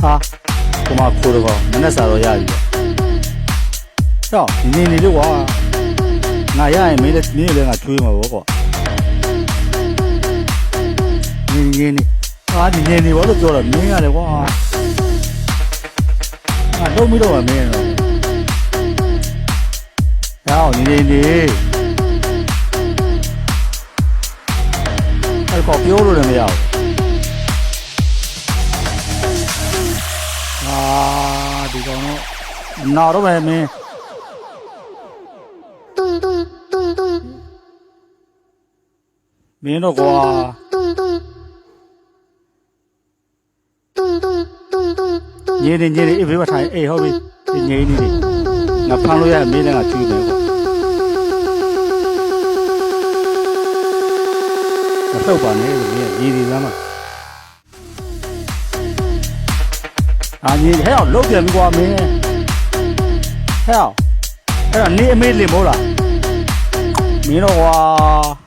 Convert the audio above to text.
ဟာကိုမခိုးတော့မနဲ့စားတော့ရပြီဟောနေနေလို့ကွာငါရရင်မင်းလည်းငါချွေးမှာပေါ့ကွာနေဟာနေဘာလို့ပြောတော့မင်းရတယ်ကွာငါတော့မတော့မင်းတော့ဟောနေအဲ့ကောပြောလို့လည်းမရဘူးဒီကောင်တော့နာတော့ပဲမင်းမင်းတော့ကွာညနေအေးဖေးမထိုင်အေးဟုတ်ပြီညနေငါဖမ်းလို့ရမင်းလည်းငါချွေးမယ်ကွာမထုတ်ပါနဲ့လို့ညီဒီစမ်းမှာညီဟဲ့အောင်လုတ်ပြန်ပြီကွာမင်းဟဲ့အောင်အဲ့ဒါနေအမေးလင်မို့လားမင်းတော့ကွာ